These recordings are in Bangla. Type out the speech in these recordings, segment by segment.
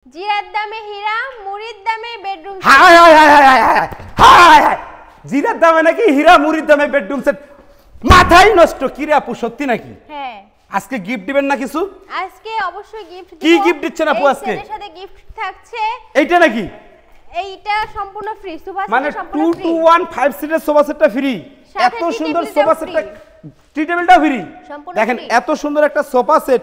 জিরার দামে হীরা, মুড়ির দামে বেডরুম সেট। হায় হায় হায় হায় হায় হায় হায় হায়, জিরার দামে নাকি হীরা, মুড়ির দামে বেডরুম সেট? মাথাই নষ্ট! কি রে আপু, সত্যি নাকি? হ্যাঁ, আজকে গিফট দিবেন না কিছু? আজকে অবশ্যই গিফট দিব। কি গিফট দিচ্ছেন আপু আজকে? এর সাথে গিফট থাকছে এইটা নাকি? এইটা সম্পূর্ণ ফ্রি, সোফা সেট মানে সম্পূর্ণ 2 ফ্রি। to 1 5 সিটের সোফা সেটটা ফ্রি। সাথে এত টি সুন্দর টেবিলটাও সোফা free। সেটটা, টি টেবিলটা ফ্রি। সম্পূর্ণ দেখেন free। এত সুন্দর একটা সোফা সেট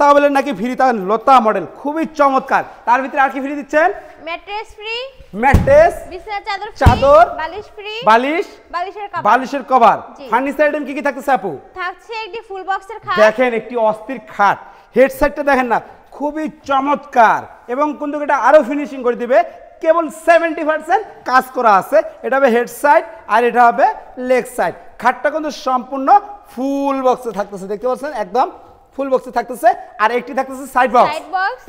তা বলে নাকি ফ্রি? তা লতা মডেল, খুবই চমৎকার। তার ভিতরে আর কি ফ্রি দিচ্ছেন? ম্যাট্রেস ফ্রি, ম্যাট্রেস, বিছানার চাদর ফ্রি, চাদর, বালিশ ফ্রি, বালিশ, বালিশের কভার। বালিশের কভার। জি। ফার্নিচার আইটেম কি কি থাকতেছে আপু? থাকছে একটি ফুল বক্সের খাট। দেখেন একটি অস্থির খাট, হেড সাইডটা দেখেন না, খুবই চমৎকার। এবং কিন্তু এটা আরো ফিনিশিং করে দিবে, কেবল 70% কাজ করা আছে। এটা হবে হেড সাইড আর এটা হবে লেগ সাইড। খাটটা কিন্তু সম্পূর্ণ ফুল বক্সে থাকতেছে, দেখতে পাচ্ছেন একদম ফুল বক্সে থাকতেছে। আর একটি থাকতেছে সাইড বক্স,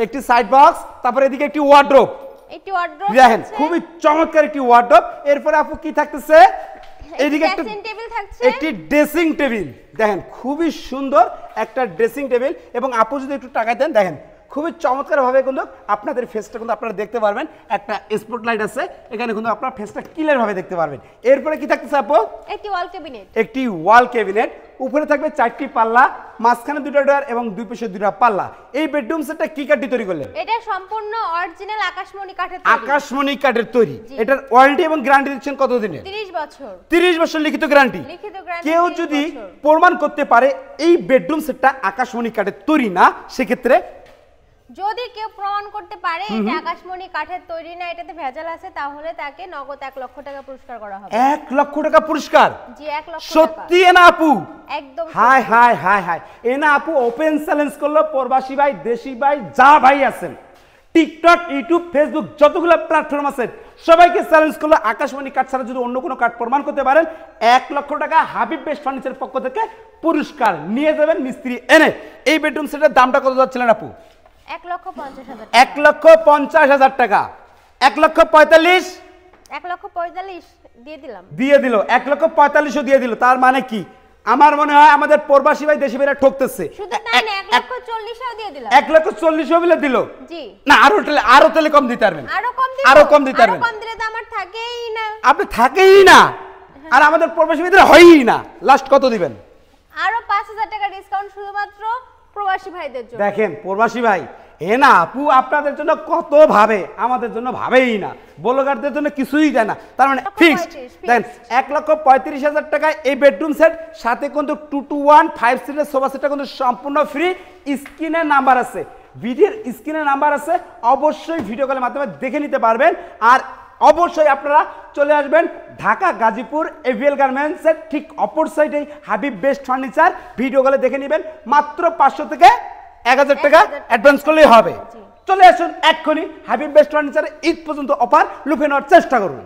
একটি সাইড বক্স, তারপরে এদিকে একটি ওয়ার্ড্রোব। একটি ওয়ার্ড্রোব দেখেন খুবই চমৎকার একটি ওয়ার্ড্রোব। এরপরে আপু কি থাকতেছে? এদিকে একটা ড্রেসিং টেবিল থাকছে, একটি ড্রেসিং টেবিল। দেখেন খুবই সুন্দর একটা ড্রেসিং টেবিল। এবং আপু যদি একটু টাকা দেন, দেখেন খুবই চমৎকারভাবে কিন্তু আপনাদের ফেসটা কিন্তু আপনারা দেখতে পারবেন। একটা স্পটলাইট আছে এখানে, কিন্তু আপনার ফেসটা ক্লিয়ার ভাবে দেখতে পারবেন। এরপরে কি থাকতেছে আপু? একটি ওয়াল ক্যাবিনেট, একটি ওয়াল ক্যাবিনেট। উপরে থাকবে 4টি পাল্লা, মাঝখানে 2টা ডয়ার এবং দুই পাশে 2টা পাল্লা। এই বেডরুম সেটটা কি কাঠ দিয়ে তৈরি করলেন? এটা সম্পূর্ণ অরিজিনাল আকাশমণি কাঠের তৈরি। আকাশমণি কাঠের তৈরি। এটার ওয়ারেন্টি এবং গ্যারান্টি দিচ্ছেন কত দিনের? 30 বছর। 30 বছর লিখিত গ্যারান্টি। লিখিত গ্যারান্টি। কেউ যদি প্রমাণ করতে পারে এই বেডরুম সেটটা আকাশমণি কাঠের তৈরি না, সেক্ষেত্রে যদি কেউ প্রমাণ করতে পারে এটা আকাশমণি কাঠের তৈরি না, এটাতে ভেজাল আছে, তাহলে তাকে নগদ 1 লক্ষ টাকা পুরস্কার করা হবে। 1 লক্ষ টাকা পুরস্কার? জি, 1 লক্ষ টাকা। সত্যি না আপু? একদম। হায় হায় হায় হায়, এনা আপু ওপেন চ্যালেঞ্জ করলো প্রবাসী ভাই, দেশি ভাই, যা ভাই আছেন, টিকটক, ইউটিউব, ফেসবুক যতগুলো প্ল্যাটফর্ম আছে সবাইকে চ্যালেঞ্জ করলো। আকাশমণি কাঠ ছাড়া যদি অন্য কোনো কাঠ প্রমাণ করতে পারেন, 1 লক্ষ টাকা হাবিব বেস্ট ফার্নিচারের পক্ষ থেকে পুরস্কার নিয়ে যাবেন মিস্ত্রি এনে। এই বেডরুম সেটের দামটা কত যাচ্ছিলেন আপু? 1,50,000। 1,50,000 টাকা। 1,45,000 1,45,000 দিয়ে দিলাম। দিয়ে দিল, 1,45,000 দিয়ে দিল। তার মানে কি? আমার মনে হয় আমাদের প্রবাসী ভাই দেশি ভাইরা ঠকতেছে। শুধু তাই না, 1,40,000 দিয়ে দিলাম। 1,40,000 বলে দিল। জি। না আরো তাহলে কম দিতে পারবেন। আরো কম দিতে, আরো কম দিতে পারবেন। আরো কম দিলে তো আমার থাকেই না। আপনি থাকেই না, আর আমাদের প্রবাসী ভাইদের হয়ই না। লাস্ট কত দিবেন? আরো 5,000 টাকা ডিসকাউন্ট শুধুমাত্র প্রবাসী ভাইদের জন্য। দেখেন প্রবাসী ভাই, না আপু আপনাদের জন্য কত ভাবে, আমাদের জন্য ভাবেই না, ব্লগারদের জন্য কিছুই দেয় না। তার মানে ফিক্সড। দেখেন 1,35,000 টাকায় এই বেডরুম সেট, সাথে কিন্তু 2 to 1 5 সিটের সোফা সেটটা কিন্তু সম্পূর্ণ ফ্রি। স্ক্রিনে নাম্বার আছে, ভিডিওর স্ক্রিনে নাম্বার আছে, অবশ্যই ভিডিও কলের মাধ্যমে দেখে নিতে পারবেন। আর অবশ্যই আপনারা চলে আসবেন ঢাকা গাজীপুর এভিএল গার্মেন্টসের ঠিক অপর সাইডে হাবিব বেস্ট ফার্নিচার। ভিডিও কলে দেখে নেবেন, মাত্র 500 থেকে 1,000 টাকা অ্যাডভান্স করলেই হবে। চলে আসুন এক্ষুনি হাবিব বেস্ট ফার্নিচারে ঈদ পর্যন্ত অফার লুফে নেওয়ার চেষ্টা করুন।